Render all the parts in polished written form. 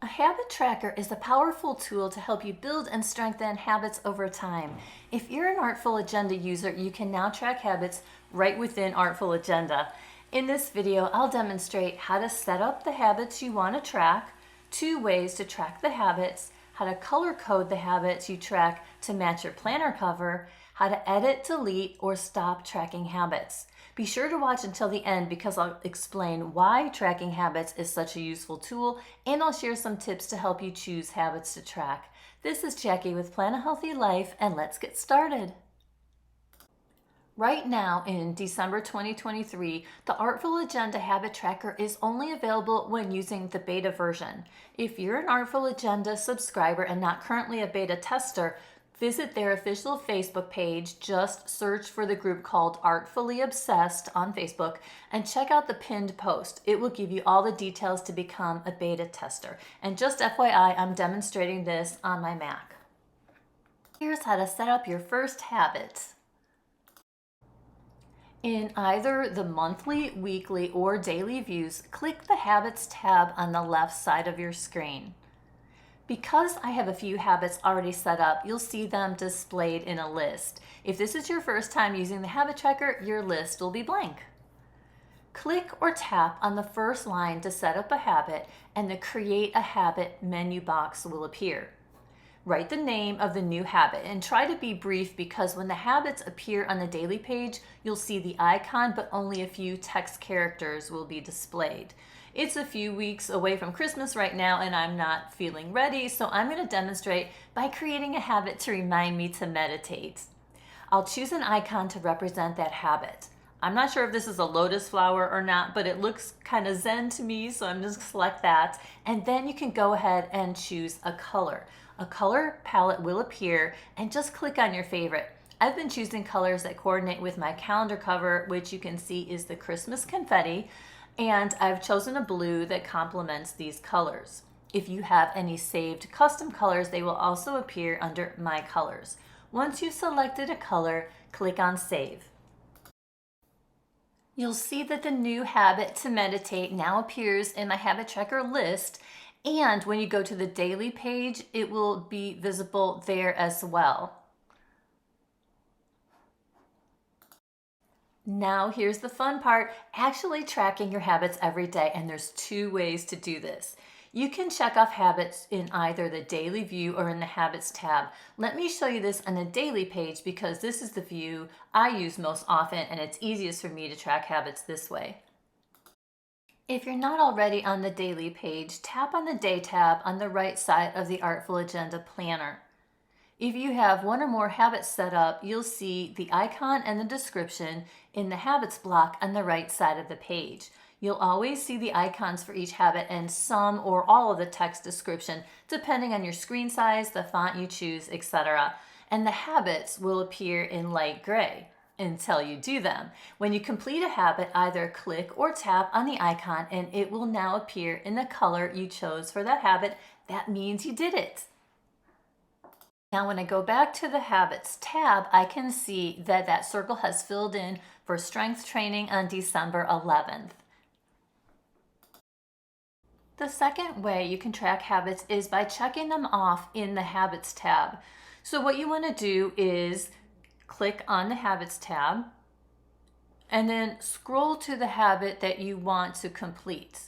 A habit tracker is a powerful tool to help you build and strengthen habits over time. If you're an Artful Agenda user, you can now track habits right within Artful Agenda. In this video, I'll demonstrate how to set up the habits you want to track, 2 ways to track the habits, how to color code the habits you track to match your planner cover, how to edit, delete, or stop tracking habits. Be sure to watch until the end because I'll explain why tracking habits is such a useful tool, and I'll share some tips to help you choose habits to track. This is Jacqui with PlanaHealthyLife, and let's get started. Right now in December 2023, the Artful Agenda Habit Tracker is only available when using the beta version. If you're an Artful Agenda subscriber and not currently a beta tester, visit their official Facebook page, just search for the group called Artfully Obsessed on Facebook, and check out the pinned post. It will give you all the details to become a beta tester. And just FYI, I'm demonstrating this on my Mac. Here's how to set up your first habit. In either the monthly, weekly, or daily views, click the Habits tab on the left side of your screen. Because I have a few habits already set up, you'll see them displayed in a list. If this is your first time using the habit tracker, your list will be blank. Click or tap on the first line to set up a habit, and the Create a Habit menu box will appear. Write the name of the new habit and try to be brief because when the habits appear on the daily page, you'll see the icon, but only a few text characters will be displayed. It's a few weeks away from Christmas right now and I'm not feeling ready, so I'm going to demonstrate by creating a habit to remind me to meditate. I'll choose an icon to represent that habit. I'm not sure if this is a lotus flower or not, but it looks kind of zen to me, so I'm just going to select that. And then you can go ahead and choose a color. A color palette will appear, and just click on your favorite. I've been choosing colors that coordinate with my calendar cover, which you can see is the Christmas confetti, and I've chosen a blue that complements these colors. If you have any saved custom colors, they will also appear under My Colors. Once you've selected a color, click on Save. You'll see that the new habit to meditate now appears in my habit tracker list, and when you go to the daily page, it will be visible there as well. Now here's the fun part, actually tracking your habits every day, and there's 2 ways to do this. You can check off habits in either the daily view or in the habits tab. Let me show you this on the daily page because this is the view I use most often and it's easiest for me to track habits this way. If you're not already on the daily page, tap on the Day tab on the right side of the Artful Agenda Planner. If you have 1 or more habits set up, you'll see the icon and the description in the Habits block on the right side of the page. You'll always see the icons for each habit and some or all of the text description, depending on your screen size, the font you choose, etc. And the habits will appear in light gray until you do them. When you complete a habit, either click or tap on the icon and it will now appear in the color you chose for that habit. That means you did it. Now when I go back to the Habits tab, I can see that that circle has filled in for strength training on December 11th. The second way you can track habits is by checking them off in the Habits tab. So what you want to do is click on the Habits tab and then scroll to the habit that you want to complete.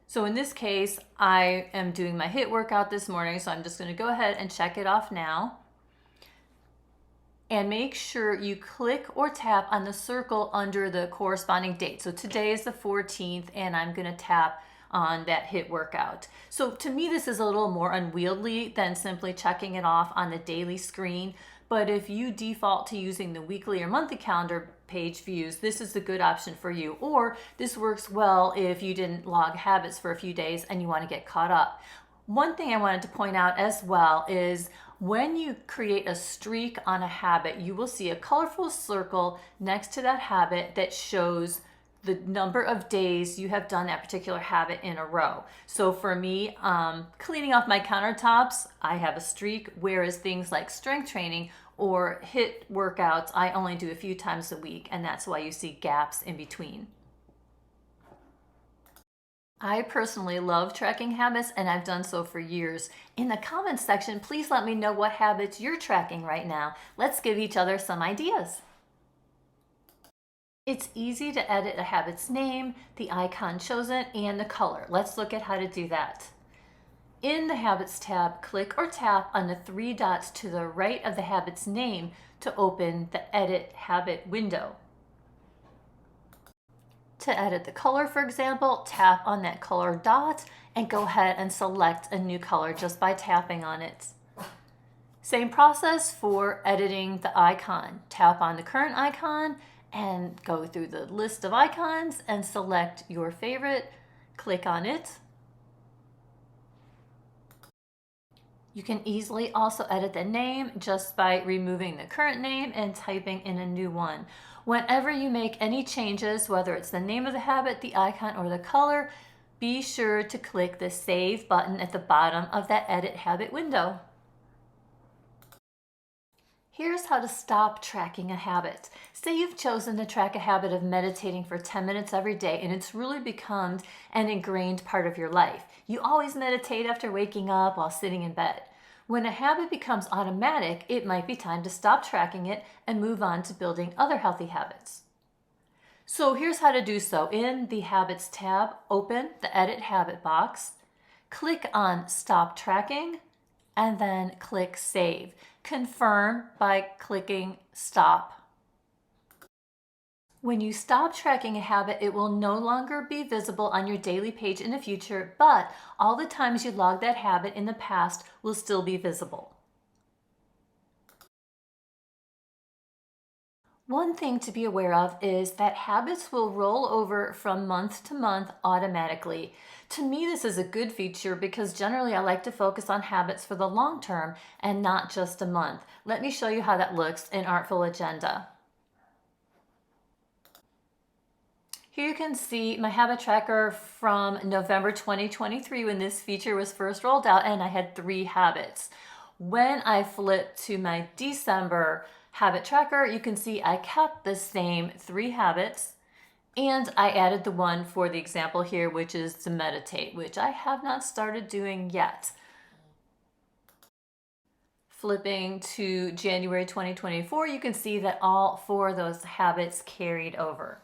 So in this case, I am doing my HIIT workout this morning, so I'm just going to go ahead and check it off now. And make sure you click or tap on the circle under the corresponding date. So today is the 14th, and I'm going to tap on that HIIT workout. So to me, this is a little more unwieldy than simply checking it off on the daily screen. But if you default to using the weekly or monthly calendar page views, this is a good option for you. Or this works well if you didn't log habits for a few days and you want to get caught up. One thing I wanted to point out as well is when you create a streak on a habit, you will see a colorful circle next to that habit that shows the number of days you have done that particular habit in a row. So for me, cleaning off my countertops, I have a streak, whereas things like strength training or HIIT workouts, I only do a few times a week, and that's why you see gaps in between. I personally love tracking habits, and I've done so for years. In the comments section, please let me know what habits you're tracking right now. Let's give each other some ideas. It's easy to edit a habit's name, the icon chosen, and the color. Let's look at how to do that. In the Habits tab, click or tap on the three dots to the right of the habit's name to open the Edit Habit window. To edit the color, for example, tap on that color dot and go ahead and select a new color just by tapping on it. Same process for editing the icon. Tap on the current icon and go through the list of icons and select your favorite. Click on it. You can easily also edit the name just by removing the current name and typing in a new one. Whenever you make any changes, whether it's the name of the habit, the icon, or the color, be sure to click the Save button at the bottom of that Edit Habit window. Here's how to stop tracking a habit. Say you've chosen to track a habit of meditating for 10 minutes every day and it's really become an ingrained part of your life. You always meditate after waking up while sitting in bed. When a habit becomes automatic, it might be time to stop tracking it and move on to building other healthy habits. So here's how to do so. In the Habits tab, open the Edit Habit box, click on Stop Tracking, and then click Save. Confirm by clicking Stop. When you stop tracking a habit, it will no longer be visible on your daily page in the future, but all the times you logged that habit in the past will still be visible. One thing to be aware of is that habits will roll over from month to month automatically. To me, this is a good feature because generally I like to focus on habits for the long term and not just a month. Let me show you how that looks in Artful Agenda. Here you can see my habit tracker from November 2023 when this feature was first rolled out, and I had 3 habits. When I flip to my December habit tracker, you can see I kept the same 3 habits, and I added the one for the example here, which is to meditate, which I have not started doing yet. Flipping to January 2024, you can see that all 4 of those habits carried over.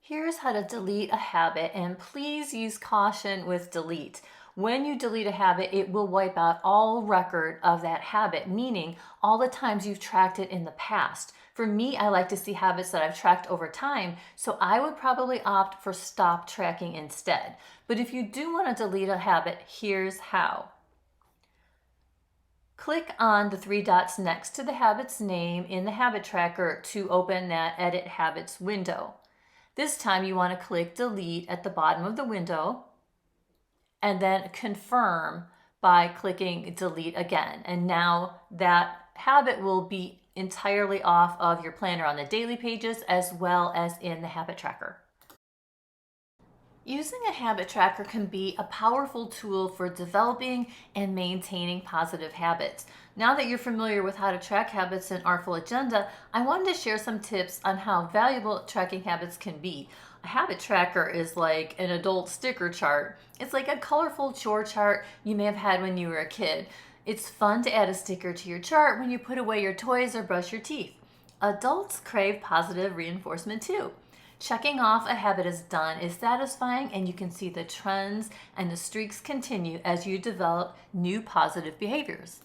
Here's how to delete a habit, and please use caution with delete. When you delete a habit, it will wipe out all record of that habit, meaning all the times you've tracked it in the past. For me, I like to see habits that I've tracked over time, so I would probably opt for stop tracking instead. But if you do want to delete a habit, here's how. Click on the 3 dots next to the habit's name in the habit tracker to open that Edit Habits window. This time you want to click Delete at the bottom of the window and then confirm by clicking Delete again. And now that habit will be entirely off of your planner on the daily pages as well as in the habit tracker. Using a habit tracker can be a powerful tool for developing and maintaining positive habits. Now that you're familiar with how to track habits in Artful Agenda, I wanted to share some tips on how valuable tracking habits can be. A habit tracker is like an adult sticker chart. It's like a colorful chore chart you may have had when you were a kid. It's fun to add a sticker to your chart when you put away your toys or brush your teeth. Adults crave positive reinforcement too. Checking off a habit as done is satisfying, and you can see the trends and the streaks continue as you develop new positive behaviors.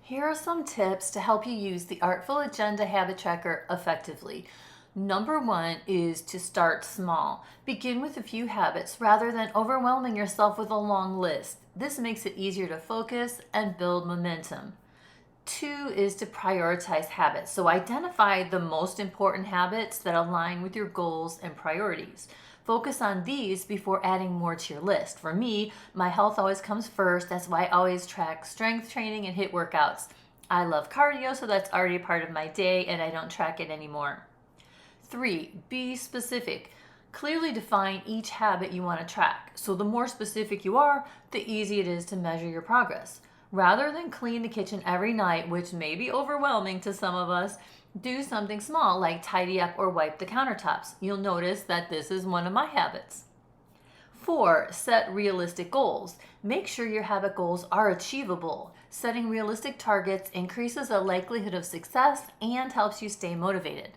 Here are some tips to help you use the Artful Agenda habit tracker effectively. Number 1 is to start small. Begin with a few habits rather than overwhelming yourself with a long list. This makes it easier to focus and build momentum. 2 is to prioritize habits. So identify the most important habits that align with your goals and priorities. Focus on these before adding more to your list. For me, my health always comes first. That's why I always track strength training and HIIT workouts. I love cardio, so that's already a part of my day and I don't track it anymore. 3, be specific. Clearly define each habit you want to track. So the more specific you are, the easier it is to measure your progress. Rather than clean the kitchen every night, which may be overwhelming to some of us, Do something small like tidy up or wipe the countertops. You'll notice that this is one of my habits. 4, set realistic goals. Make sure your habit goals are achievable. Setting realistic targets increases the likelihood of success and helps you stay motivated.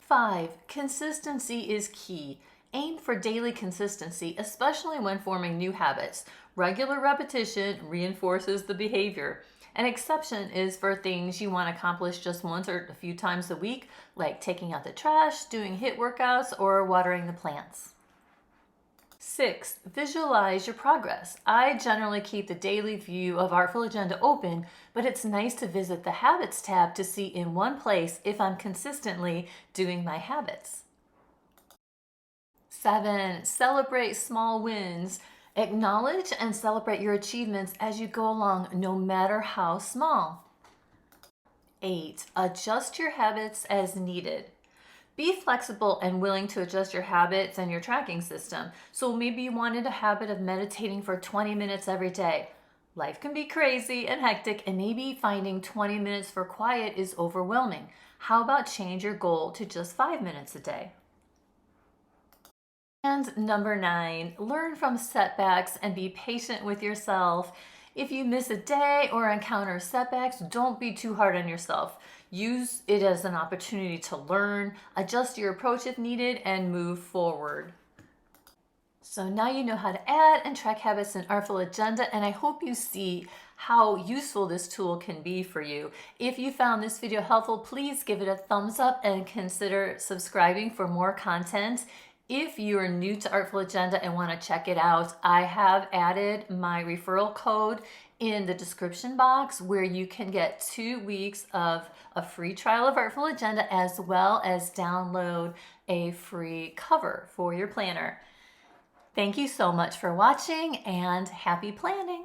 5, consistency is key. Aim for daily consistency, especially when forming new habits. Regular repetition reinforces the behavior. An exception is for things you want to accomplish just once or a few times a week, like taking out the trash, doing HIIT workouts, or watering the plants. 6, visualize your progress. I generally keep the daily view of Artful Agenda open, but it's nice to visit the Habits tab to see in one place if I'm consistently doing my habits. 7, celebrate small wins. Acknowledge and celebrate your achievements as you go along, no matter how small. 8, adjust your habits as needed. Be flexible and willing to adjust your habits and your tracking system. So maybe you wanted a habit of meditating for 20 minutes every day. Life can be crazy and hectic, and maybe finding 20 minutes for quiet is overwhelming. How about change your goal to just 5 minutes a day? And number 9, learn from setbacks and be patient with yourself. If you miss a day or encounter setbacks, don't be too hard on yourself. Use it as an opportunity to learn, adjust your approach if needed, and move forward. So now you know how to add and track habits in Artful Agenda, and I hope you see how useful this tool can be for you. If you found this video helpful, please give it a thumbs up and consider subscribing for more content. If you're new to Artful Agenda and want to check it out, I have added my referral code in the description box where you can get 2 weeks of a free trial of Artful Agenda, as well as download a free cover for your planner. Thank you so much for watching, and happy planning!